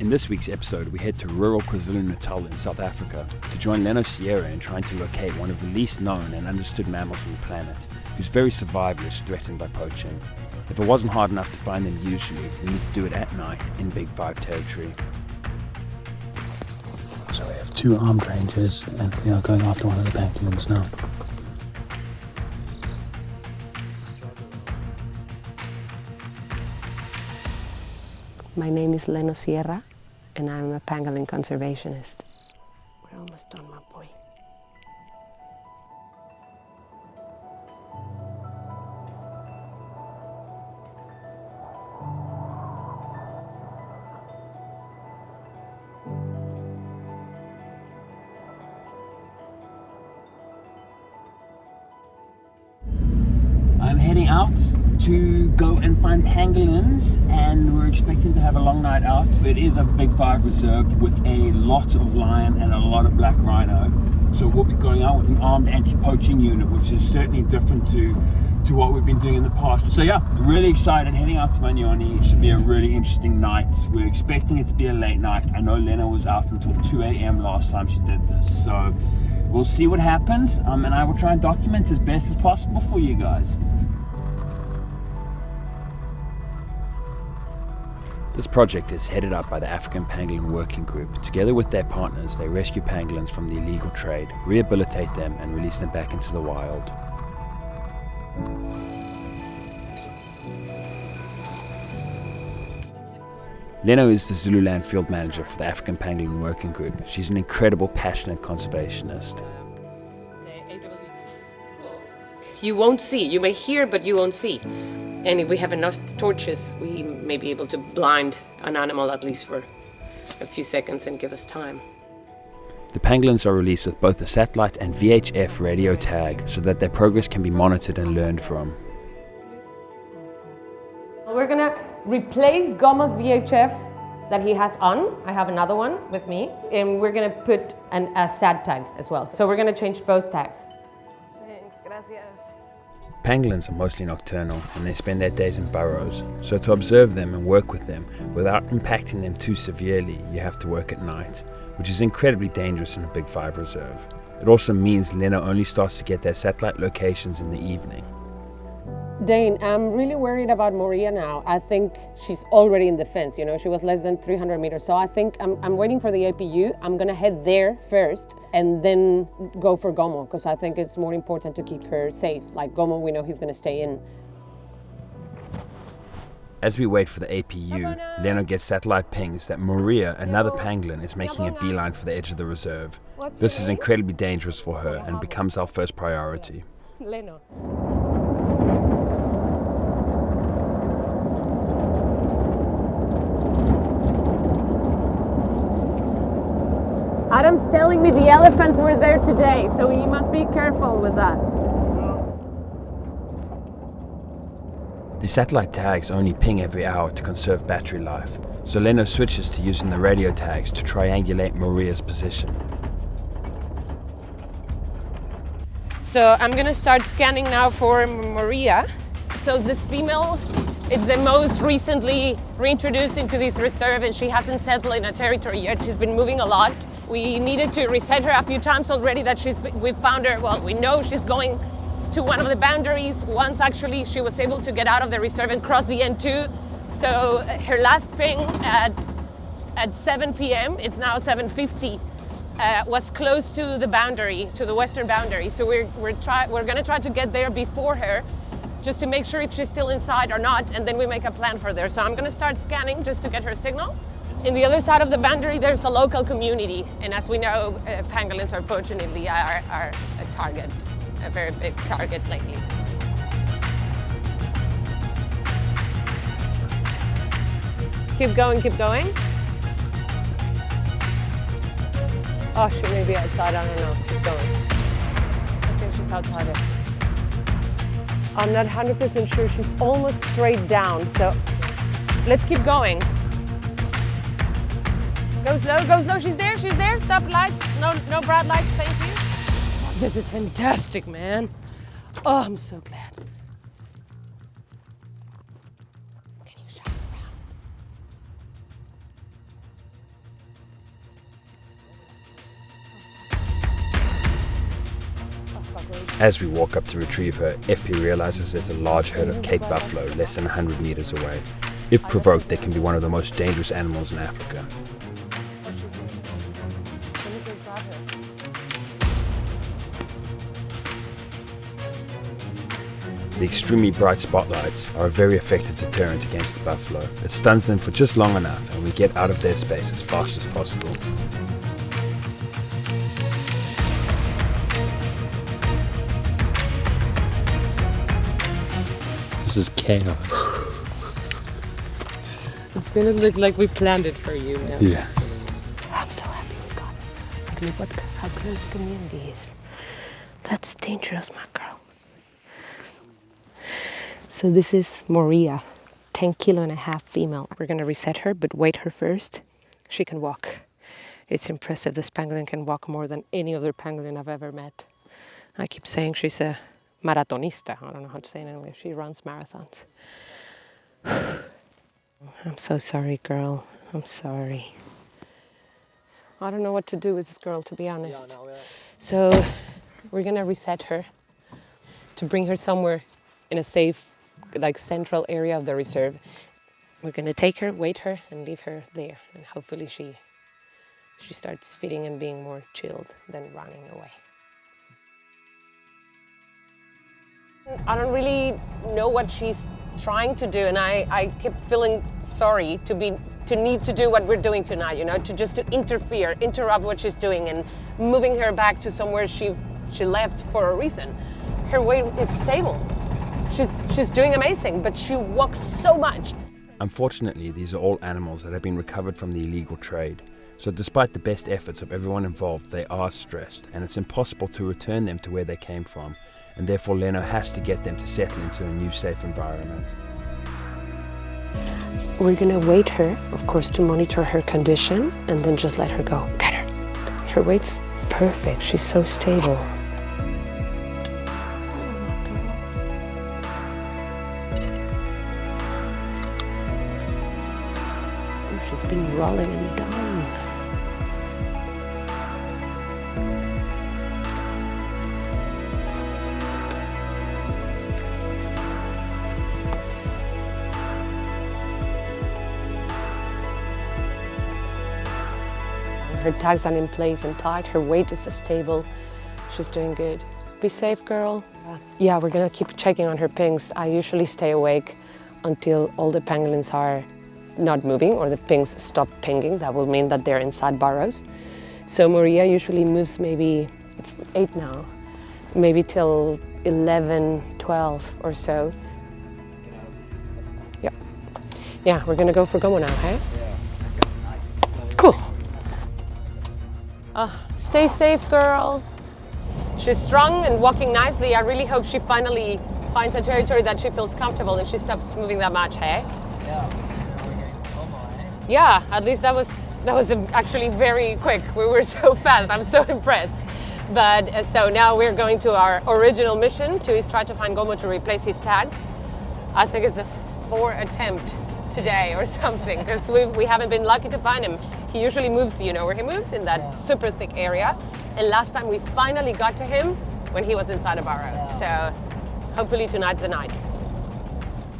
In this week's episode, we head to rural KwaZulu-Natal in South Africa to join Leno Sierra in trying to locate one of the least known and understood mammals on the planet, whose very survival is threatened by poaching. If it wasn't hard enough to find them usually, we need to do it at night in Big 5 territory. So we have 2 armed rangers and we are going after one of the pangolins now. My name is Leno Sierra and I'm a pangolin conservationist. We're almost done, my boy. I'm heading out to go and find pangolins, and we're expecting to have a long night out. So it is a Big 5 reserve with a lot of lion and a lot of black rhino. So we'll be going out with an armed anti-poaching unit, which is certainly different to what we've been doing in the past. So yeah, really excited, heading out to Manyoni. It should be a really interesting night. We're expecting it to be a late night. I know Lena was out until 2 a.m. last time she did this. So we'll see what happens, and I will try and document as best as possible for you guys. This project is headed up by the African Pangolin Working Group. Together with their partners, they rescue pangolins from the illegal trade, rehabilitate them and release them back into the wild. Leno is the Zululand Field Manager for the African Pangolin Working Group. She's an incredible, passionate conservationist. You won't see. You may hear, but you won't see. And if we have enough torches, we may be able to blind an animal at least for a few seconds and give us time. The pangolins are released with both a satellite and VHF radio tag so that their progress can be monitored and learned from. We're gonna replace Gomo's VHF that he has on. I have another one with me. And we're gonna put a SAT tag as well. So we're gonna change both tags. Thanks, gracias. Pangolins are mostly nocturnal and they spend their days in burrows, so to observe them and work with them without impacting them too severely, you have to work at night, which is incredibly dangerous in a Big 5 reserve. It also means Leno only starts to get their satellite locations in the evening. Dane, I'm really worried about Maria now. I think she's already in the fence, you know, she was less than 300 meters. So I think I'm waiting for the APU. I'm gonna head there first and then go for Gomo, because I think it's more important to keep her safe. Like Gomo, we know he's gonna stay in. As we wait for the APU, Leno gets satellite pings that Maria, another pangolin, is making a beeline for the edge of the reserve. This is incredibly dangerous for her and becomes our first priority. Leno. Adam's telling me the elephants were there today, so you must be careful with that. The satellite tags only ping every hour to conserve battery life, so Leno switches to using the radio tags to triangulate Maria's position. So I'm gonna start scanning now for Maria. So this female, it's the most recently reintroduced into this reserve and she hasn't settled in a territory yet. She's been moving a lot. We needed to reset her a few times already that we found her, well, we know she's going to one of the boundaries. Once actually she was able to get out of the reserve and cross the N2. So her last ping at 7 p.m., it's now 7:50, was close to the boundary, to the western boundary. So we're gonna try to get there before her, just to make sure if she's still inside or not, and then we make a plan for there. So I'm gonna start scanning just to get her signal. In the other side of the boundary, there's a local community, and as we know, pangolins unfortunately are a target, a very big target lately. Keep going, keep going. Oh, she may be outside, I don't know, keep going. I think she's outside it. I'm not 100% sure, she's almost straight down, so let's keep going. Go slow, she's there, stop lights, no bright lights, thank you. This is fantastic, man. Oh, I'm so glad. Can you shine around? As we walk up to retrieve her, FP realizes there's a large herd of Cape buffalo less than 100 meters away. If provoked, they can be one of the most dangerous animals in Africa. The extremely bright spotlights are a very effective deterrent against the buffalo. It stuns them for just long enough and we get out of their space as fast as possible. This is chaos. It's gonna look like we planned it for you now. Yeah. I'm so happy we got it. Look at how close the community is. That's dangerous, my girl. So this is Maria, 10.5 kg female. We're gonna reset her, but weight her first. She can walk. It's impressive. This pangolin can walk more than any other pangolin I've ever met. I keep saying she's a maratonista. I don't know how to say it in English. She runs marathons. I'm so sorry, girl. I'm sorry. I don't know what to do with this girl, to be honest. So we're gonna reset her to bring her somewhere in a safe, like central area of the reserve. We're gonna take her, weight her, and leave her there. And hopefully she starts feeding and being more chilled than running away. I don't really know what she's trying to do, and I kept feeling sorry to need to do what we're doing tonight, you know, to interfere, interrupt what she's doing and moving her back to somewhere she left for a reason. Her weight is stable. She's doing amazing, but she walks so much. Unfortunately, these are all animals that have been recovered from the illegal trade. So despite the best efforts of everyone involved, they are stressed, and it's impossible to return them to where they came from, and therefore Leno has to get them to settle into a new safe environment. We're gonna weight her, of course, to monitor her condition, and then just let her go. Get her. Her weight's perfect. She's so stable. She's been rolling and down. Her tags are in place and tight. Her weight is stable. She's doing good. Be safe, girl. Yeah, we're gonna keep checking on her pings. I usually stay awake until all the pangolins are not moving or the pings stop pinging. That will mean that they're inside burrows. So Maria usually moves maybe, it's 8 now, maybe till 11, 12 or so. Yeah. Yeah, we're gonna go for Gomo now, hey? Yeah. Nice. Cool. Stay safe, girl. She's strong and walking nicely. I really hope she finally finds a territory that she feels comfortable and she stops moving that much, hey? Yeah. Yeah, at least that was actually very quick. We were so fast. I'm so impressed. But so now we're going to our original mission to try to find Gomo to replace his tags. I think it's a 4th attempt today or something because we haven't been lucky to find him. He usually moves, you know where he moves? In that super thick area. And last time we finally got to him when he was inside a burrow. So hopefully tonight's the night.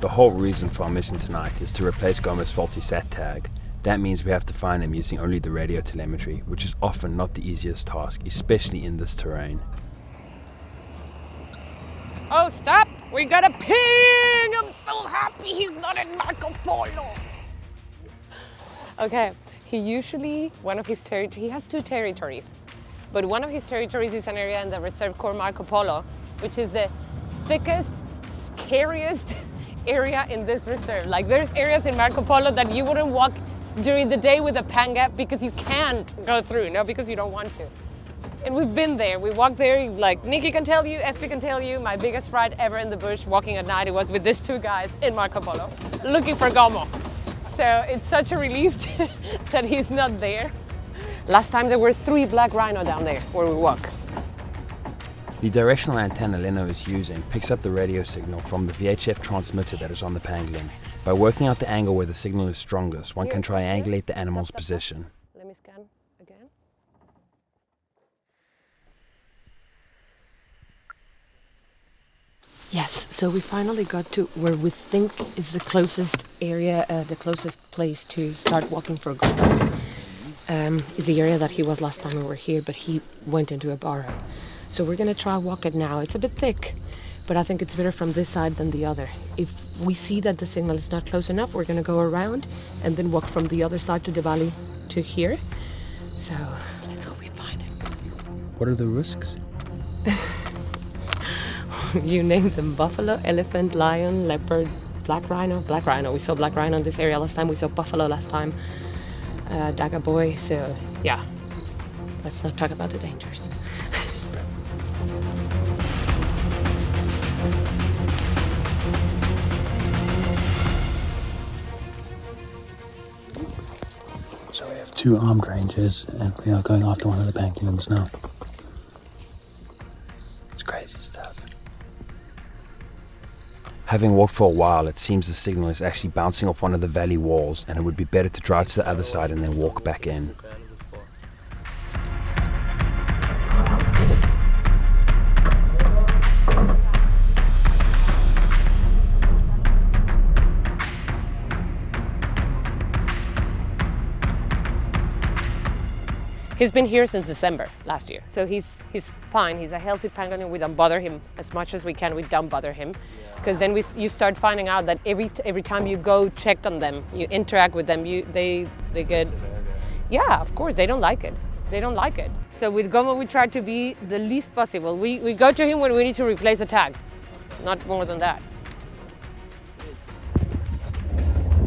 The whole reason for our mission tonight is to replace Gomo's faulty sat tag. That means we have to find him using only the radio telemetry, which is often not the easiest task, especially in this terrain. Oh, stop! We got a ping! I'm so happy he's not in Marco Polo. Okay, he has 2 territories, but one of his territories is an area in the Reserve Corps Marco Polo, which is the thickest, scariest area in this reserve. Like there's areas in Marco Polo that you wouldn't walk during the day with a panga because you can't go through, not because you don't want to. And we've been there. We walked there, like Nikki can tell you, FP can tell you, my biggest ride ever in the bush walking at night, it was with these 2 guys in Marco Polo, looking for Gomo. So it's such a relief that he's not there. Last time there were 3 black rhino down there where we walk. The directional antenna Leno is using picks up the radio signal from the VHF transmitter that is on the pangolin. By working out the angle where the signal is strongest, one can triangulate the animal's position. Let me scan again. Yes, so we finally got to where we think is the closest area, the closest place to start walking for gold. Is the area that he was last time we were here, but he went into a burrow. So we're gonna try walk it now. It's a bit thick, but I think it's better from this side than the other. If we see that the signal is not close enough, we're gonna go around and then walk from the other side to the valley to here. So let's hope we find him. What are the risks? You named them: buffalo, elephant, lion, leopard, black rhino. Black rhino. We saw black rhino in this area last time. We saw buffalo last time. Dagger boy. So yeah, let's not talk about the dangers. So we have 2 armed rangers and we are going after one of the pangolins now. It's crazy stuff. Having walked for a while, it seems the signal is actually bouncing off one of the valley walls, and it would be better to drive to the other side and then walk back in. He's been here since December last year, so he's fine. He's a healthy pangolin. We don't bother him as much as we can. We don't bother him, because then you start finding out that every time you go check on them, you interact with them, they get, yeah, of course they don't like it. They don't like it. So with Gomo we try to be the least possible. We go to him when we need to replace a tag, not more than that.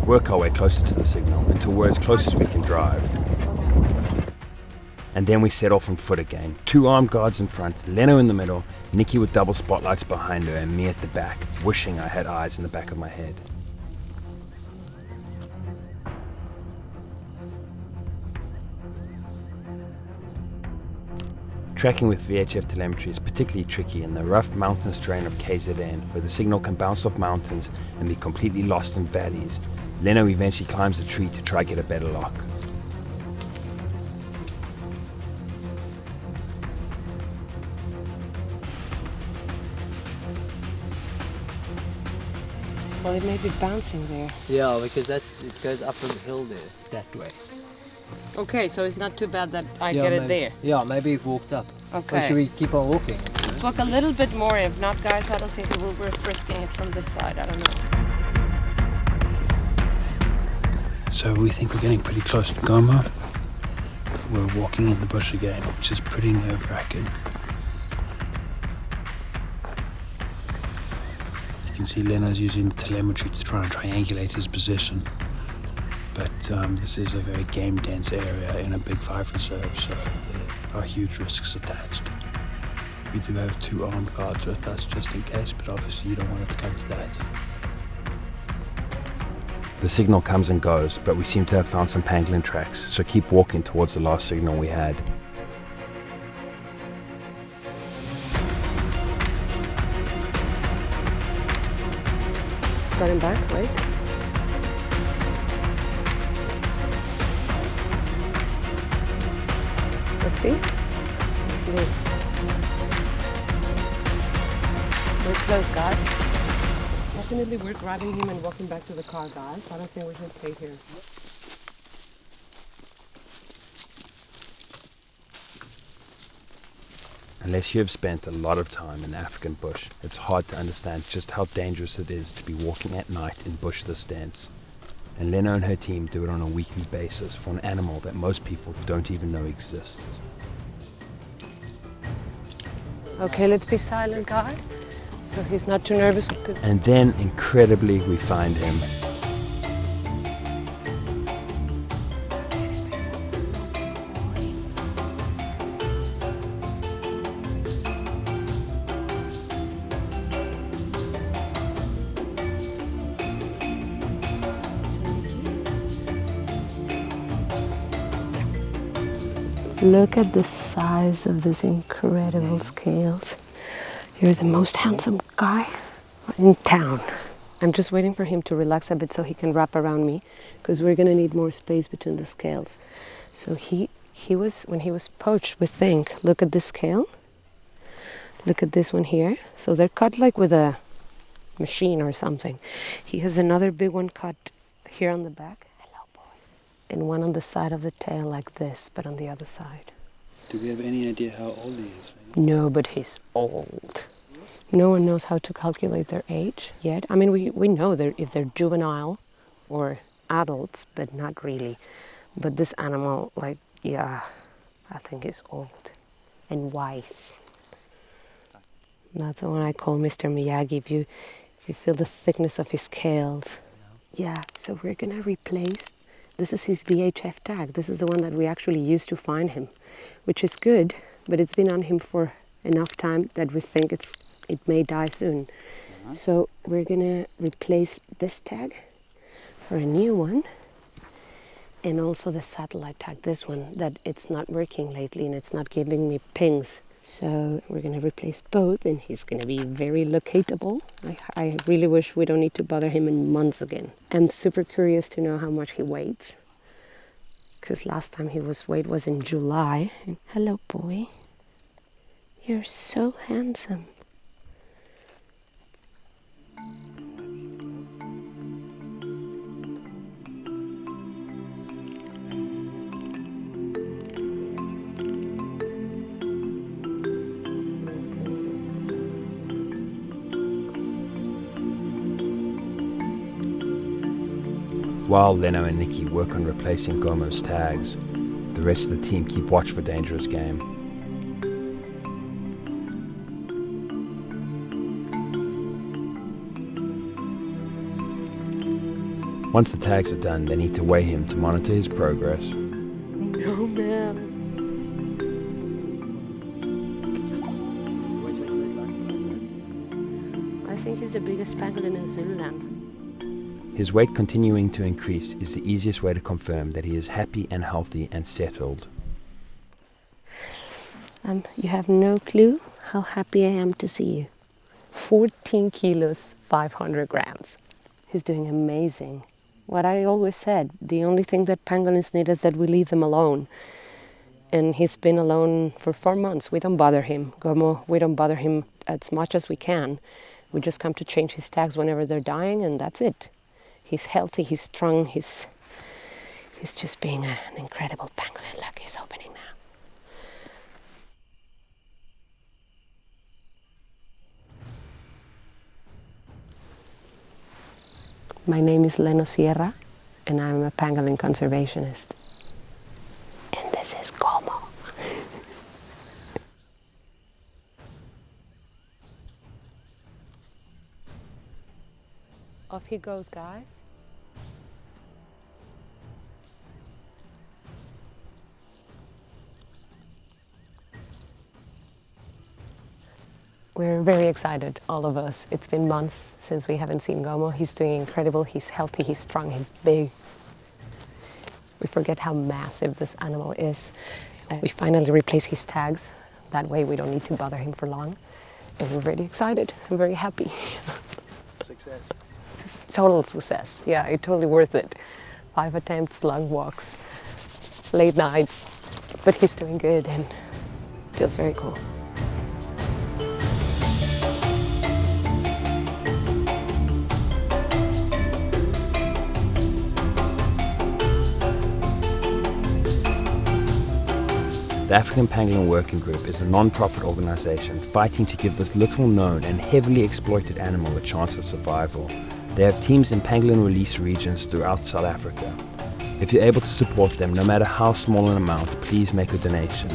Work our way closer to the signal until we're as close as we can drive. And then we set off on foot again. 2 armed guards in front, Leno in the middle, Nikki with double spotlights behind her, and me at the back, wishing I had eyes in the back of my head. Tracking with VHF telemetry is particularly tricky in the rough mountainous terrain of KZN, where the signal can bounce off mountains and be completely lost in valleys. Leno eventually climbs a tree to try get a better lock. Well, it may be bouncing there. Yeah, because it goes up a hill there, that way. Okay, so it's not too bad that I Yeah, get it maybe, there. Yeah, maybe it walked up. Okay. Or should we keep on walking? Let's walk a little bit more. If not, guys, I don't think it will be worth risking it from this side. I don't know. So we think we're getting pretty close to Gomo. We're walking in the bush again, which is pretty nerve-wracking. You can see Leno's using the telemetry to try and triangulate his position. But this is a very game-dense area in a Big 5 reserve, so there are huge risks attached. We do have 2 armed guards with us just in case, but obviously you don't want it to come to that. The signal comes and goes, but we seem to have found some pangolin tracks, so keep walking towards the last signal we had. Got him back, right? Let's see. Good. We're close, guys. Definitely we're grabbing him and walking back to the car, guys. I don't think we should stay here. Unless you have spent a lot of time in the African bush, it's hard to understand just how dangerous it is to be walking at night in bush this dense. And Leno and her team do it on a weekly basis for an animal that most people don't even know exists. Okay, let's be silent, guys. So he's not too nervous. And then, incredibly, we find him. Look at the size of these incredible scales. You're the most handsome guy in town. I'm just waiting for him to relax a bit so he can wrap around me, because we're gonna need more space between the scales. So he was, when he was poached, we think, look at this scale. Look at this one here. So they're cut like with a machine or something. He has another big one cut here on the back. Hello, boy. And one on the side of the tail like this, but on the other side. Do we have any idea how old he is? No, but he's old. No one knows how to calculate their age yet. I mean, we know if they're juvenile or adults, but not really. But this animal, like, yeah, I think is old and wise. That's the one I call Mr. Miyagi. If you feel the thickness of his scales. Yeah, so we're gonna replace, this is his VHF tag. This is the one that we actually used to find him, which is good, but it's been on him for enough time that we think it may die soon. So we're gonna replace this tag for a new one, and also the satellite tag, this one, that it's not working lately and it's not giving me pings. So we're gonna replace both, and he's gonna be very locatable. I really wish we don't need to bother him in months again. I'm super curious to know how much he weighs, because last time his weight was in July. Hello, boy. You're so handsome. While Leno and Nikki work on replacing Gomo's tags, the rest of the team keep watch for dangerous game. Once the tags are done, they need to weigh him to monitor his progress. Oh man. I think he's the biggest pangolin in Zululand. His weight continuing to increase is the easiest way to confirm that he is happy and healthy and settled. You have no clue how happy I am to see you. 14 kilos, 500 grams. He's doing amazing. What I always said, the only thing that pangolins need is that we leave them alone. And he's been alone for 4 months. We don't bother him. Gomo, we don't bother him as much as we can. We just come to change his tags whenever they're dying, and that's it. He's healthy, he's strong, he's just being an incredible pangolin. Look, he's opening now. My name is Leno Sierra, and I'm a pangolin conservationist. And this is Gomo. Off he goes, guys. We're very excited, all of us. It's been months since we haven't seen Gomo. He's doing incredible. He's healthy, he's strong, he's big. We forget how massive this animal is. We finally replaced his tags. That way we don't need to bother him for long. And we're very excited. I'm very happy. Success. Total success. Yeah, it's totally worth it. 5 attempts, long walks, late nights. But he's doing good and feels very cool. The African Pangolin Working Group is a non-profit organization fighting to give this little-known and heavily exploited animal a chance of survival. They have teams in pangolin release regions throughout South Africa. If you're able to support them, no matter how small an amount, please make a donation.